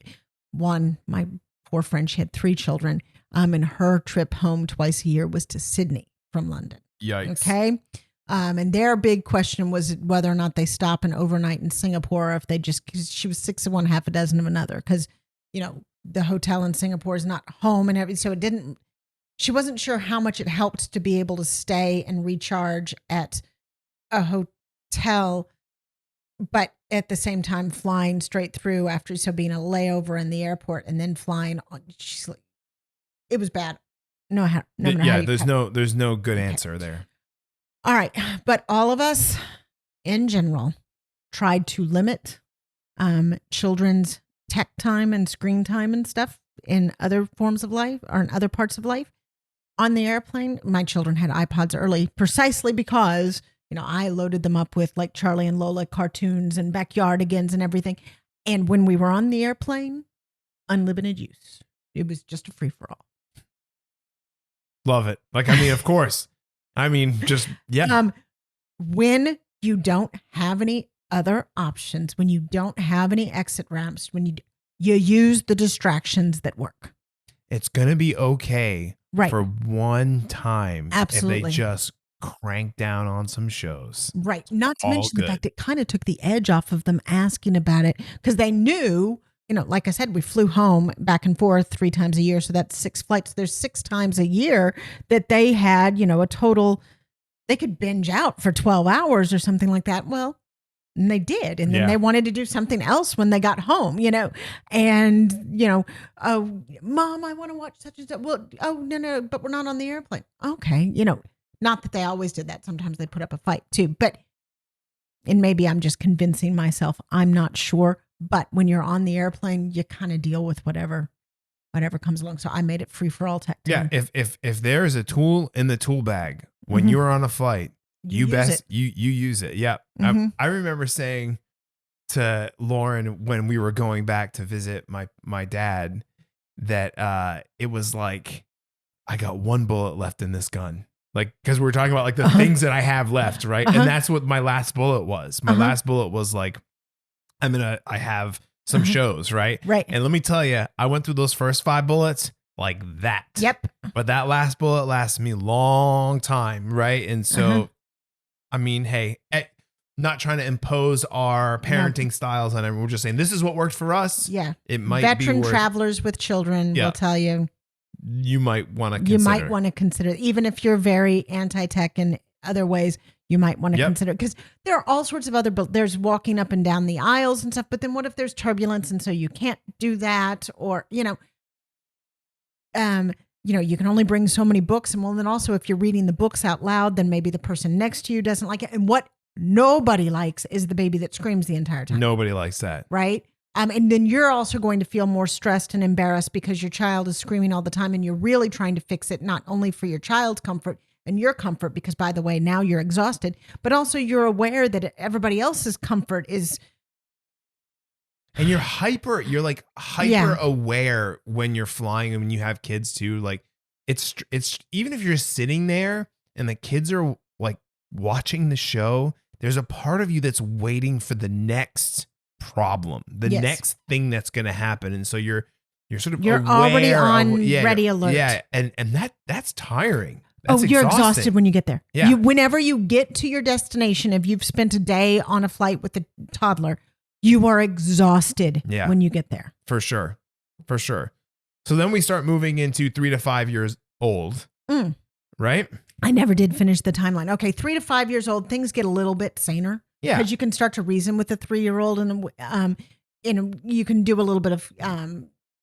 my poor friend, she had 3 children. And her trip home twice a year was to Sydney from London. Yikes. Okay. And their big question was whether or not they stop and overnight in Singapore, or if they just, cause she was 6 of one, half a dozen of another. Because, the hotel in Singapore is not home and everything. So she wasn't sure how much it helped to be able to stay and recharge at a hotel, but at the same time flying straight through after, so being a layover in the airport and then flying on. She's like, it was bad. There's no good answer there. All right. But all of us in general tried to limit children's tech time and screen time and stuff in other forms of life or in other parts of life. On the airplane, my children had iPods early precisely because, I loaded them up with like Charlie and Lola cartoons and Backyardigans and everything. And when we were on the airplane, unlimited use. It was just a free for all. Love it. Of course. Just, yeah. When you don't have any other options, when you don't have any exit ramps, when you use the distractions that work. It's going to be okay right. for one time. Absolutely. If they just crank down on some shows. Right. Not to mention good. The fact it kind of took the edge off of them asking about it because they knew, like I said, we flew home back and forth 3 times a year. So that's 6 flights. There's 6 times a year that they had, a total, they could binge out for 12 hours or something like that. Well, and they did. And then they wanted to do something else when they got home, and, oh, Mom, I want to watch such and such. Well, oh, no, but we're not on the airplane. Okay. Not that they always did that. Sometimes they put up a fight too, and maybe I'm just convincing myself, I'm not sure. But when you're on the airplane, you kind of deal with whatever comes along. So I made it free for all tech time. Yeah. If there is a tool in the tool bag when you're on a flight, you use it. Yeah. Mm-hmm. I remember saying to Lauren when we were going back to visit my dad that it was like, I got 1 bullet left in this gun. Like, because we were talking about like the things that I have left, right? And that's what my last bullet was. My last bullet was like, I have some shows, right? Right. And let me tell you, I went through those first 5 bullets like that. Yep. But that last bullet lasted me a long time, right? And so, hey, not trying to impose our parenting styles on everyone. We're just saying this is what worked for us. Yeah. It might Veteran be travelers with children will tell you. You might want to consider. You might want to consider, even if you're very anti-tech in other ways, you might want to consider, because there are all sorts of other, there's walking up and down the aisles and stuff, but then what if there's turbulence and so you can't do that, or, you can only bring so many books. And well, then also if you're reading the books out loud, then maybe the person next to you doesn't like it. And what nobody likes is the baby that screams the entire time. Nobody likes that. Right. And then you're also going to feel more stressed and embarrassed because your child is screaming all the time and you're really trying to fix it, not only for your child's comfort and your comfort, because by the way, now you're exhausted, but also you're aware that everybody else's comfort is. And you're hyper aware when you're flying and when you have kids too. Like it's even if you're sitting there and the kids are like watching the show, there's a part of you that's waiting for the next problem, the next thing that's going to happen. And so you're already on ready alert. Yeah. And that's tiring. You're exhausted when you get there. Yeah. Whenever you get to your destination, if you've spent a day on a flight with a toddler, you are exhausted when you get there. For sure. So then we start moving into 3 to 5 years old, right? I never did finish the timeline. Okay. 3 to 5 years old, things get a little bit saner. Yeah. Because you can start to reason with a 3-year-old and, you can do a little bit of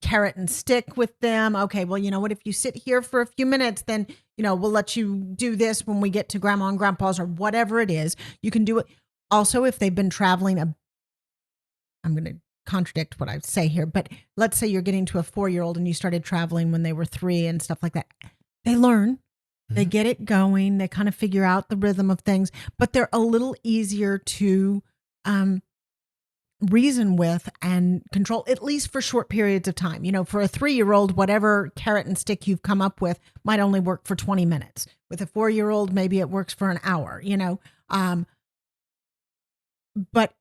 carrot and stick with them. Okay, well, you know what? If you sit here for a few minutes, then, we'll let you do this when we get to grandma and grandpa's or whatever it is. You can do it. Also, if they've been traveling, I'm going to contradict what I say here, but let's say you're getting to a 4-year-old and you started traveling when they were 3 and stuff like that. They learn. They get it going. They kind of figure out the rhythm of things, but they're a little easier to reason with and control, at least for short periods of time. For a 3-year-old, whatever carrot and stick you've come up with might only work for 20 minutes. With a 4-year-old, maybe it works for an hour, but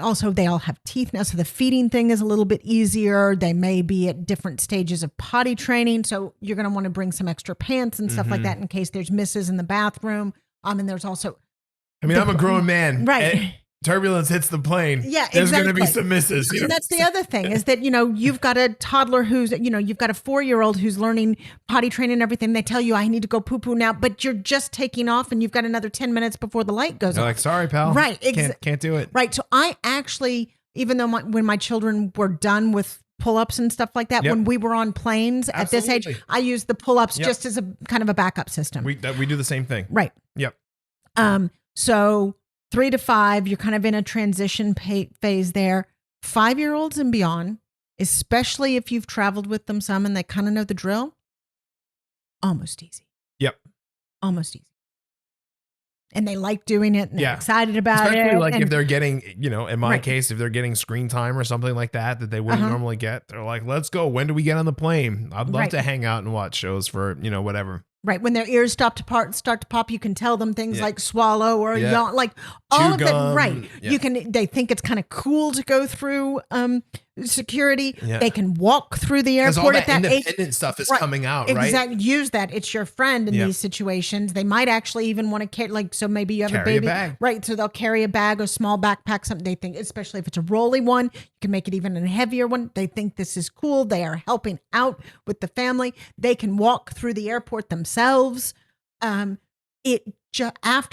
also they all have teeth now. So the feeding thing is a little bit easier. They may be at different stages of potty training. So you're going to want to bring some extra pants and stuff like that in case there's misses in the bathroom. And there's also, I mean, I'm a grown man. right? Turbulence hits the plane. Yeah, there's going to exactly. be some misses. And that's the other thing is that, you've got a toddler who's, you've got a 4-year-old who's learning potty training and everything. They tell you, I need to go poo poo now, but you're just taking off and you've got another 10 minutes before the light goes They're off. like, sorry, pal. Right. Can't do it. Right. So I actually, even though when my children were done with pull-ups and stuff like that, Yep. when we were on planes at this age, I used the pull-ups just as a kind of a backup system. We do the same thing. Right. Yep. So 3 to 5, you're kind of in a transition phase there. 5-year-olds and beyond, especially if you've traveled with them some and they kind of know the drill, almost easy. Yep. Almost easy. And they like doing it and they're Yeah. excited about Especially it. like and if they're getting, in my Right. case, if they're getting screen time or something like that they wouldn't normally get, they're like, let's go. When do we get on the plane? I'd love Right. to hang out and watch shows for, whatever. Right. When their ears start to pop, you can tell them things like swallow or yawn, like all Chew of that. gum. Right. Yeah. They think it's kind of cool to go through security. Yeah. They can walk through the Because all airport that at that age. independent stuff is Right. coming out, right? Exactly. Use that. It's your friend in these situations. They might actually even want to carry, so maybe you have Carry a baby. a bag. Right. So they'll carry a bag or small backpack, something they think, especially if it's a rolly one, you can make it even a heavier one. They think this is cool. They are helping out with the family. They can walk through the airport themselves. After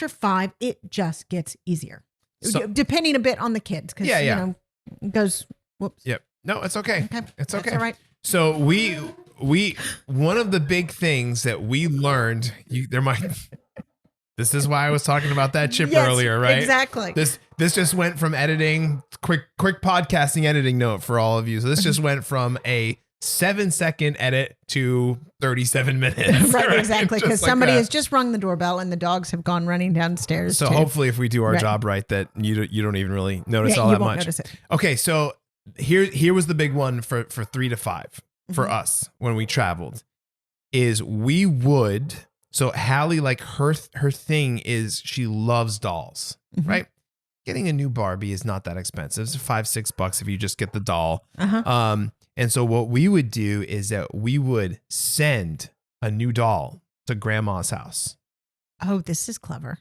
5, it just gets easier. So- Depending a bit on the kids. Because, it goes, whoops. Yep. No, it's okay. Okay. It's okay. That's all right. So we one of the big things that we learned, this is why I was talking about that chip Yes, earlier, right? Exactly. This just went from editing, quick podcasting editing note for all of you. So this just went from a 7-second edit to 37 minutes. Right, exactly. Because Just like somebody that. has just rung the doorbell and the dogs have gone running downstairs. So too. hopefully if we do our Right. job right, that you don't even really notice Yeah, all you that won't much. notice it. Okay, so here was the big one for 3 to 5 for Mm-hmm. us when we traveled is we would, so Hallie, like her thing is she loves dolls, Mhm. right? Getting a new Barbie is not that expensive. It's $5-6 if you just get the doll. Uh-huh. And so what we would do is that we would send a new doll to grandma's house, Oh, this is clever.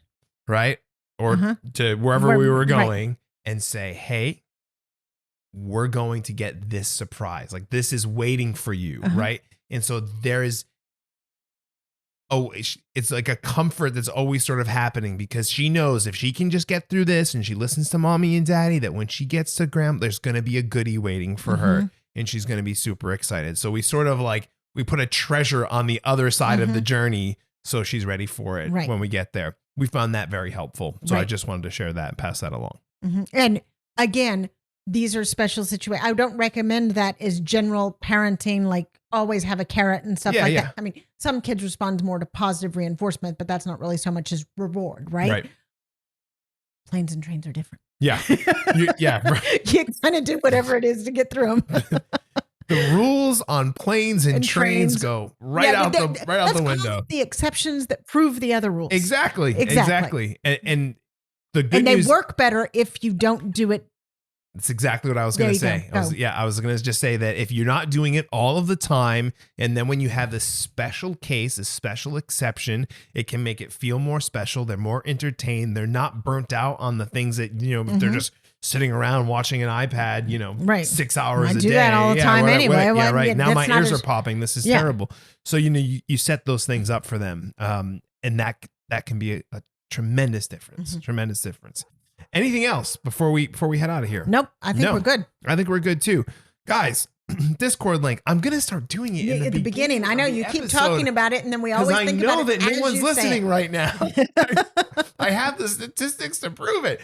right? Or Uh-huh. to wherever Where- we were right. going and say, hey, we're going to get this surprise. Like this is waiting for you, Uh-huh. right? And so there is, it's like a comfort that's always sort of happening because she knows if she can just get through this and she listens to mommy and daddy, that when she gets to grandma, there's going to be a goodie waiting for her and she's going to be super excited. So we sort of we put a treasure on the other side of the journey so she's ready for it Right. when we get there. We found that very helpful. So I Right. just wanted to share that and pass that along. And again, these are special situations. I don't recommend that as general parenting, like always have a carrot and stuff like that. I mean, some kids respond more to positive reinforcement, but that's not really so much as reward, right? Right. Planes and trains are different. Yeah. Right. You kind of do whatever it is to get through them. The rules on planes and trains go right out the window. The exceptions that prove the other rules. Exactly. And the good And they news, work better if you don't do it. that's exactly what I was going to There you say. go. I was going to just say that if you're not doing it all of the time, and then when you have this special case, a special exception, it can make it feel more special. They're more entertained. They're not burnt out on the things that, they're just sitting around watching an iPad, Right. 6 hours I a do day. that all the time anyway. Yeah, Well, right. yeah, Now my that's not ears as- are popping. This is Yeah. terrible. So, you set those things up for them. And that can be a tremendous difference. Mm-hmm. Tremendous difference. Anything else before we head out of here? Nope. I think No. we're good. I think we're good too. Guys, Discord link. I'm going to start doing it in At the beginning. I know of the you keep episode, talking about it, and then we 'cause always I think know about it that no as one's you say listening it. right now. I have the statistics to prove it.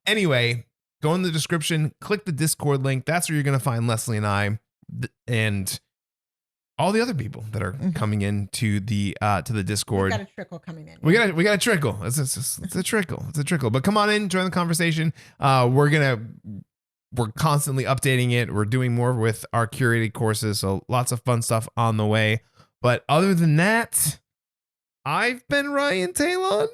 Anyway, go in the description, click the Discord link. That's where you're going to find Leslie and I and all the other people that are coming in to the Discord. We've got a trickle coming in. We got a trickle. It's a trickle. It's a trickle. But come on in, join the conversation. We're constantly updating it. We're doing more with our curated courses, so lots of fun stuff on the way. But other than that, I've been Ryan Talon.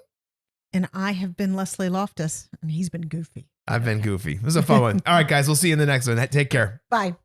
And I have been Leslie Loftus, and he's been goofy. I've been Goofy. It was a fun one. All right, guys, we'll see you in the next one. Take care. Bye.